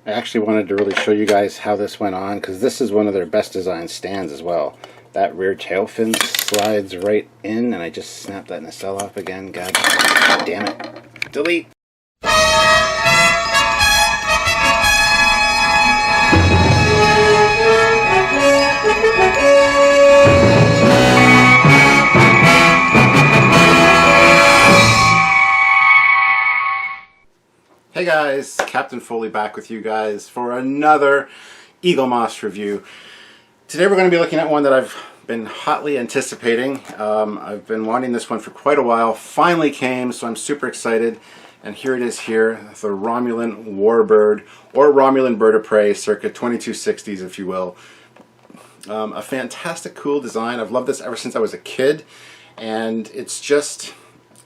I actually wanted to really show you guys how this went on, because this is one of their best designed stands as well. That rear tail fin slides right in, and I just snapped that nacelle off again. God damn it. Delete! Hey guys, Captain Foley back with you guys for another Eaglemoss review. Today we're going to be looking at one that I've been hotly anticipating. I've been wanting this one for quite a while. Finally came, so I'm super excited. And here it is here, the Romulan Warbird, or Romulan Bird of Prey, circa 2260s if you will. A fantastic cool design. I've loved this ever since I was a kid. And it's just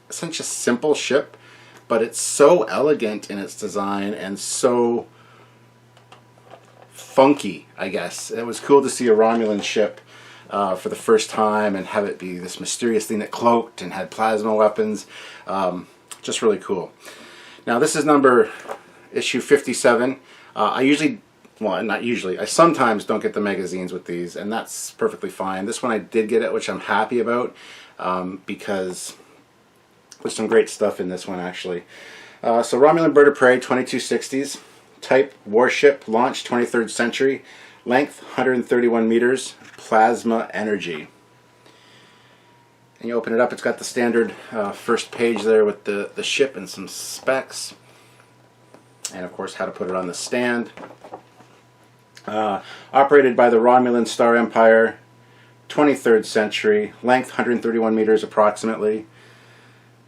such a simple ship, but it's so elegant in its design and so funky, I guess. It was cool to see a Romulan ship for the first time and have it be this mysterious thing that cloaked and had plasma weapons. Just really cool. Now this is issue 57. I sometimes don't get the magazines with these, and that's perfectly fine. This one I did get it, which I'm happy about, because there's some great stuff in this one actually. So Romulan Bird of Prey 2260s. Type warship, launch 23rd century, length 131 meters, plasma energy. And you open it up, it's got the standard first page there with the ship and some specs, and of course how to put it on the stand. Operated by the Romulan Star Empire, 23rd century, length 131 meters approximately.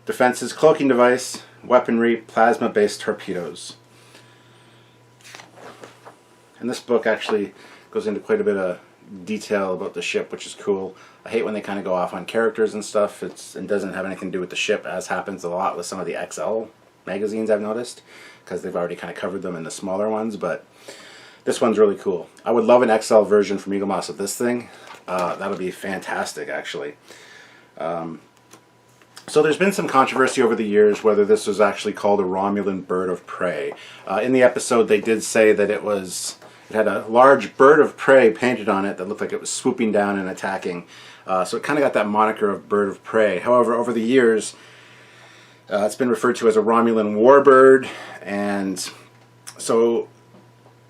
Defenses, cloaking device, weaponry, plasma-based torpedoes. And this book actually goes into quite a bit of detail about the ship, which is cool. I hate when they kind of go off on characters and stuff. It doesn't have anything to do with the ship, as happens a lot with some of the XL magazines I've noticed, because they've already kind of covered them in the smaller ones, but this one's really cool. I would love an XL version from Eaglemoss of this thing. That would be fantastic, actually. So there's been some controversy over the years whether this was actually called a Romulan Bird of Prey. In the episode they did say that it had a large bird of prey painted on it that looked like it was swooping down and attacking. So it kind of got that moniker of Bird of Prey. However, over the years, it's been referred to as a Romulan Warbird, and so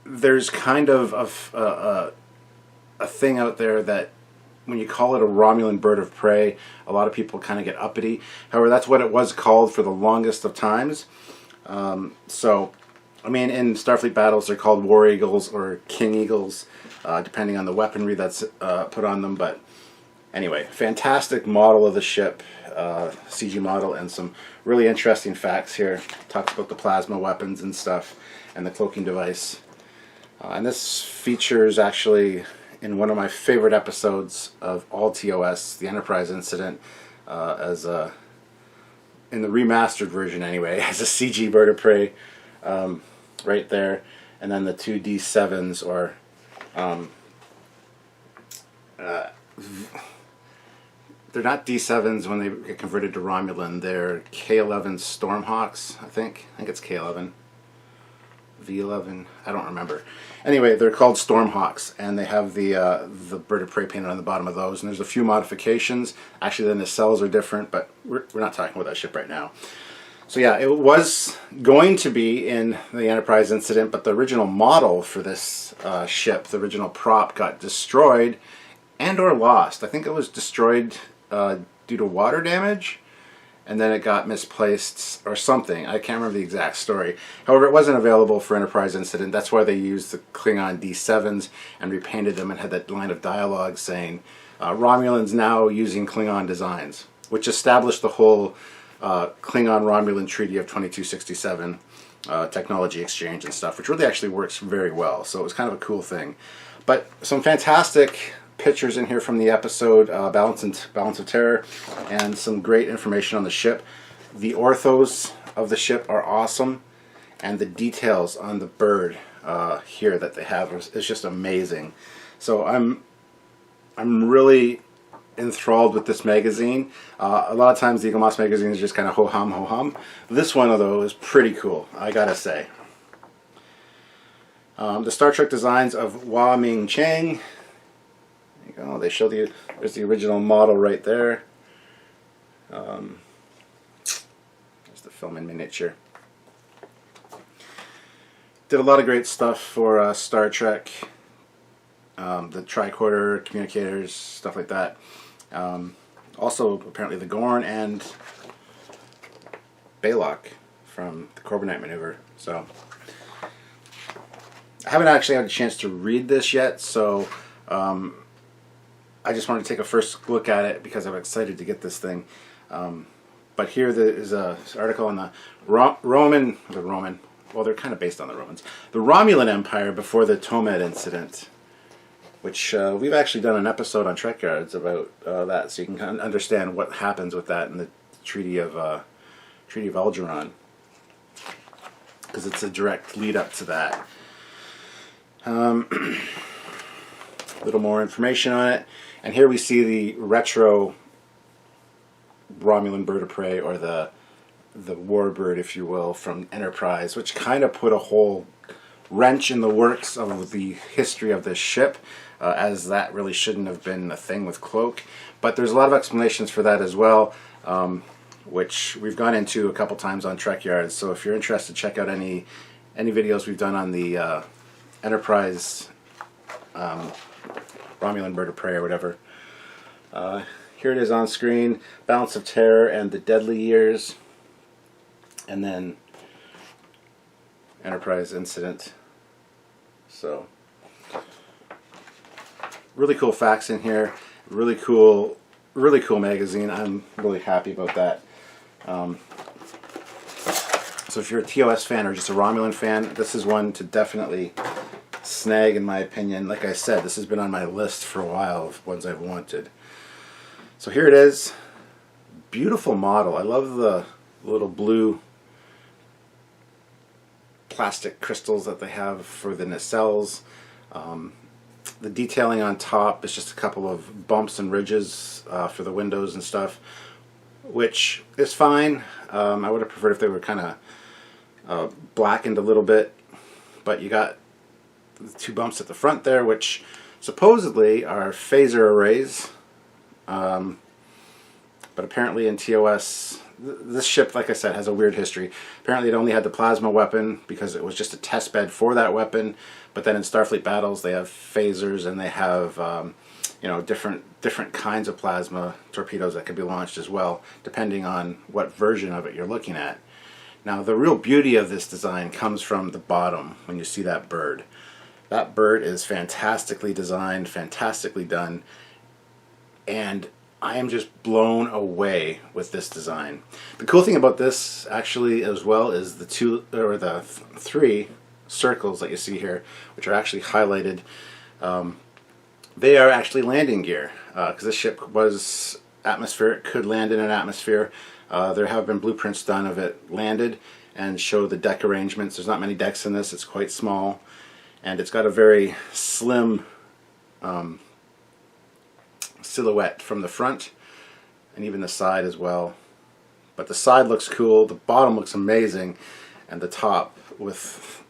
there's kind of a thing out there that when you call it a Romulan Bird of Prey, a lot of people kind of get uppity. However, that's what it was called for the longest of times. I mean, in Starfleet battles, they're called War Eagles or King Eagles, depending on the weaponry that's put on them. But anyway, fantastic model of the ship, CG model, and some really interesting facts here. Talks about the plasma weapons and stuff, and the cloaking device. And this features actually in one of my favorite episodes of all TOS, the Enterprise incident, in the remastered version anyway, as a CG Bird of Prey. Right there, and then the two D7s, or they're not D7s when they get converted to Romulan. They're K11 Stormhawks, I think it's K11, V11, I don't remember. Anyway, they're called Stormhawks, and they have the Bird of Prey painted on the bottom of those. And there's a few modifications. Actually, the nacelles are different, but we're not talking about that ship right now. So yeah, it was going to be in the Enterprise incident, but the original model for this ship, the original prop, got destroyed and or lost. I think it was destroyed due to water damage, and then it got misplaced or something. I can't remember the exact story. However, it wasn't available for Enterprise incident. That's why they used the Klingon D7s and repainted them and had that line of dialogue saying, Romulans now using Klingon designs, which established the whole Klingon-Romulan Treaty of 2267 technology exchange and stuff, which really actually works very well. So it was kind of a cool thing. But some fantastic pictures in here from the episode, Balance of Terror, and some great information on the ship. The orthos of the ship are awesome, and the details on the bird here that they have is just amazing. So I'm really enthralled with this magazine. A lot of times the Eaglemoss magazine is just kind of ho-hum, ho-hum. This one, though, is pretty cool, I gotta say. The Star Trek designs of Hua Ming Chang. There you go. They show there's the original model right there. There's the film in miniature. Did a lot of great stuff for Star Trek. The tricorder, communicators, stuff like that. Also, apparently the Gorn and Baylock from the Corbinite maneuver. So, I haven't actually had a chance to read this yet, so I just wanted to take a first look at it because I'm excited to get this thing. But here is an article on the Roman, well, they're kind of based on the Romans, the Romulan Empire before the Tomed incident, which we've actually done an episode on Trekyards about that, so you can kind of understand what happens with that in the Treaty of Algeron, because it's a direct lead up to that. A little more information on it, and here we see the retro Romulan bird of prey, or the warbird, if you will, from Enterprise, which kind of put a whole wrench in the works of the history of this ship, as that really shouldn't have been a thing with Cloak. But there's a lot of explanations for that as well, which we've gone into a couple times on Trekyards. So if you're interested, check out any videos we've done on the Enterprise Romulan bird of prey or whatever. Here it is on screen: Balance of Terror and the Deadly Years, and then Enterprise Incident. So, really cool facts in here. Really cool magazine. I'm really happy about that. So if you're a TOS fan or just a Romulan fan, this is one to definitely snag, in my opinion. Like I said, this has been on my list for a while of ones I've wanted. So here it is. Beautiful model. I love the little blue plastic crystals that they have for the nacelles. The detailing on top is just a couple of bumps and ridges for the windows and stuff, which is fine. I would have preferred if they were kind of blackened a little bit, but you got the two bumps at the front there, which supposedly are phaser arrays. But apparently in TOS, this ship, like I said, has a weird history. Apparently it only had the plasma weapon because it was just a test bed for that weapon. But then in Starfleet battles, they have phasers, and they have you know, different kinds of plasma torpedoes that can be launched as well, depending on what version of it you're looking at. Now, the real beauty of this design comes from the bottom when you see that bird. That bird is fantastically designed, fantastically done, and I am just blown away with this design. The cool thing about this, actually, as well, is the three circles that you see here, which are actually highlighted. They are actually landing gear, because this ship was atmospheric, could land in an atmosphere. There have been blueprints done of it landed and show the deck arrangements. There's not many decks in this. It's quite small, and it's got a very slim silhouette from the front and even the side as well. But the side looks cool, the bottom looks amazing, and the top with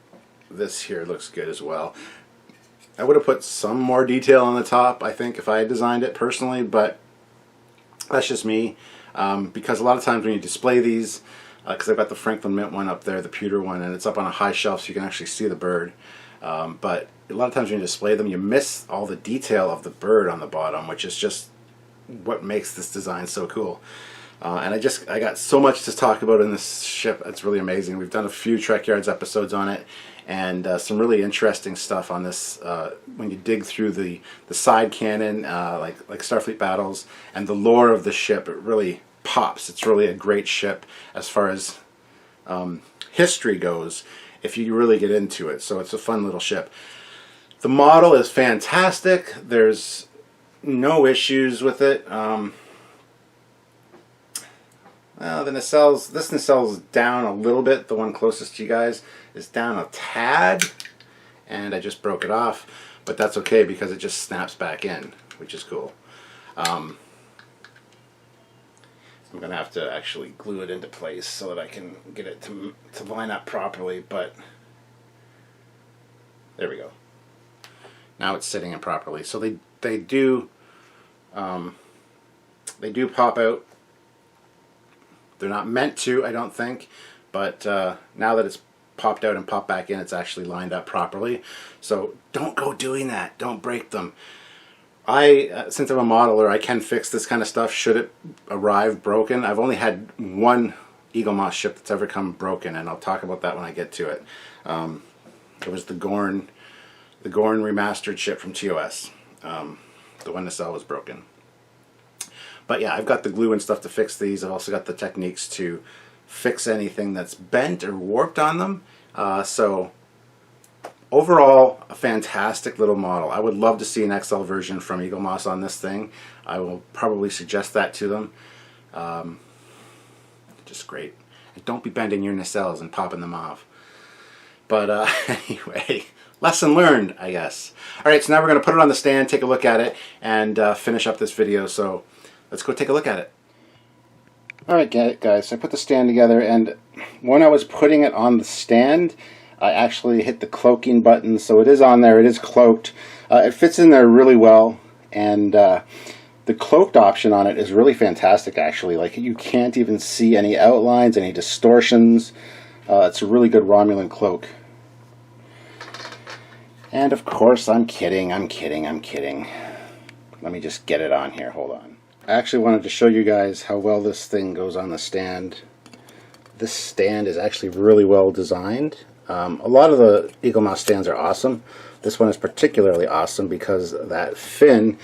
this here looks good as well. I would have put some more detail on the top, I think, if I had designed it personally, but that's just me. Because a lot of times when you display these, because I've got the Franklin Mint one up there, the pewter one, and it's up on a high shelf so you can actually see the bird. But a lot of times when you display them, you miss all the detail of the bird on the bottom, which is just what makes this design so cool. And I got so much to talk about in this ship. It's really amazing. We've done a few Trekyards episodes on it, and some really interesting stuff on this. When you dig through the side cannon, like Starfleet battles, and the lore of the ship, it really pops. It's really a great ship as far as history goes, if you really get into it. So it's a fun little ship. The model is fantastic. There's no issues with it. Well, the nacelles, this nacelle is down a little bit. The one closest to you guys is down a tad, and I just broke it off, but that's okay because it just snaps back in, which is cool. I'm going to have to actually glue it into place so that I can get it to line up properly, but There we go. Now it's sitting in properly. So they do pop out. They're not meant to, I don't think, but now that it's popped out and popped back in, it's actually lined up properly. So don't go doing that. Don't break them. Since I'm a modeler, I can fix this kind of stuff should it arrive broken. I've only had one Eaglemoss ship that's ever come broken, and I'll talk about that when I get to it. It was the Gorn remastered ship from TOS. The one nacelle was broken. But yeah, I've got the glue and stuff to fix these. I've also got the techniques to fix anything that's bent or warped on them. So overall, a fantastic little model. I would love to see an XL version from Eaglemoss on this thing. I will probably suggest that to them. Just great. And don't be bending your nacelles and popping them off. But anyway, lesson learned, I guess. Alright, so now we're going to put it on the stand, take a look at it, and finish up this video. So let's go take a look at it. Alright guys, so I put the stand together, and when I was putting it on the stand, I actually hit the cloaking button, so it is on there, it is cloaked. It fits in there really well, and the cloaked option on it is really fantastic actually. Like, you can't even see any outlines, any distortions. It's a really good Romulan cloak. And of course, I'm kidding. Let me just get it on here, hold on. I actually wanted to show you guys how well this thing goes on the stand. This stand is actually really well designed. A lot of the Eaglemoss stands are awesome. This one is particularly awesome because that fin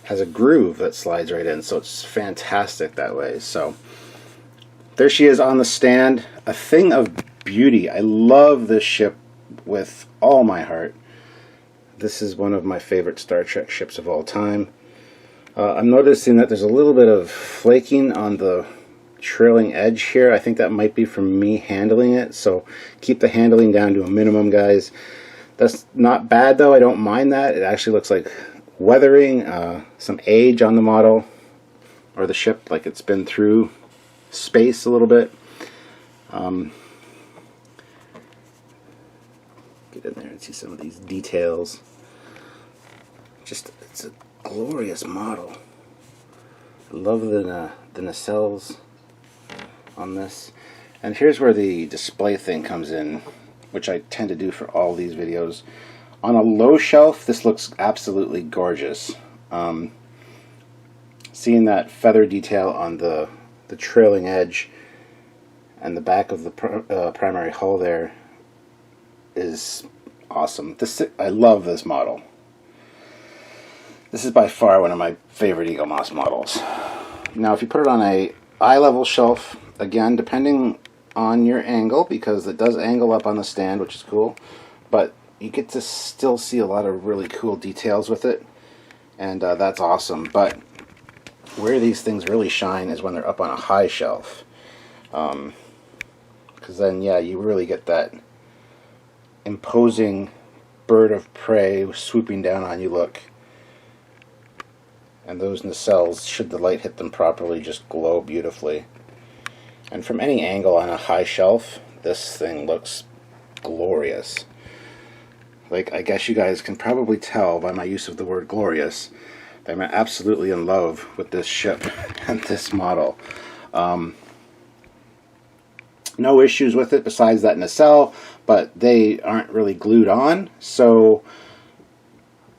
has a groove that slides right in, so it's fantastic that way. So there she is on the stand, a thing of beauty. I love this ship with all my heart. This is one of my favorite Star Trek ships of all time. I'm noticing that there's a little bit of flaking on the trailing edge here. I think that might be from me handling it, so keep the handling down to a minimum, guys. That's not bad though, I don't mind that. It actually looks like weathering, some age on the model or the ship, like it's been through space a little bit. Get in there and see some of these details. Just, it's a glorious model. I love the nacelles on this. And here's where the display thing comes in, which I tend to do for all these videos. On a low shelf, this looks absolutely gorgeous. Seeing that feather detail on the trailing edge and the back of the primary hull there is awesome. I love this model. This is by far one of my favorite Eaglemoss models. Now, if you put it on a eye-level shelf, again, depending on your angle, because it does angle up on the stand, which is cool, but you get to still see a lot of really cool details with it, and that's awesome. But where these things really shine is when they're up on a high shelf, because then, yeah, you really get that imposing bird of prey swooping down on you look. And those nacelles, should the light hit them properly, just glow beautifully. And from any angle on a high shelf, this thing looks glorious. Like, I guess you guys can probably tell by my use of the word glorious that I'm absolutely in love with this ship and this model. No issues with it besides that nacelle, but they aren't really glued on, so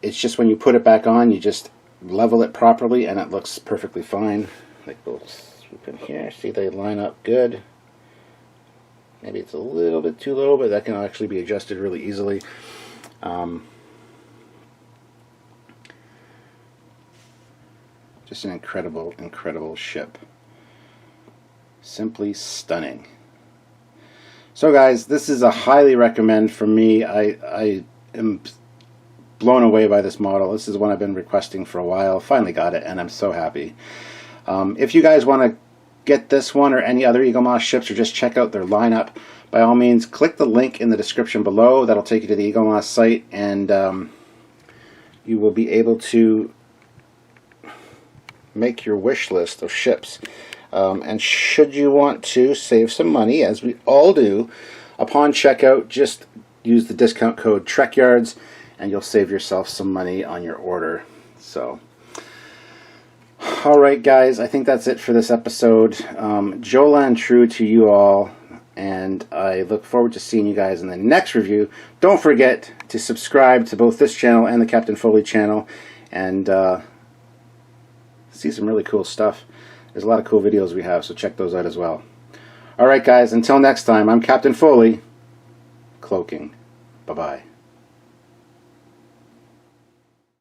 it's just when you put it back on, you just level it properly and it looks perfectly fine. Like, we'll swoop in here, see they line up good. Maybe it's a little bit too low, but that can actually be adjusted really easily. Just an incredible, incredible ship. Simply stunning. So guys, this is a highly recommend for me. I am blown away by this model. This is one I've been requesting for a while. Finally got it, and I'm so happy. If you guys want to get this one or any other Eaglemoss ships, or just check out their lineup, by all means, click the link in the description below. That'll take you to the Eaglemoss site, and you will be able to make your wish list of ships. And should you want to save some money, as we all do, upon checkout, just use the discount code Trekyards, and you'll save yourself some money on your order. So, alright guys, I think that's it for this episode. Jolan true to you all, and I look forward to seeing you guys in the next review. Don't forget to subscribe to both this channel and the Captain Foley channel, and see some really cool stuff. There's a lot of cool videos we have, so check those out as well. Alright guys, until next time, I'm Captain Foley, cloaking. Bye-bye.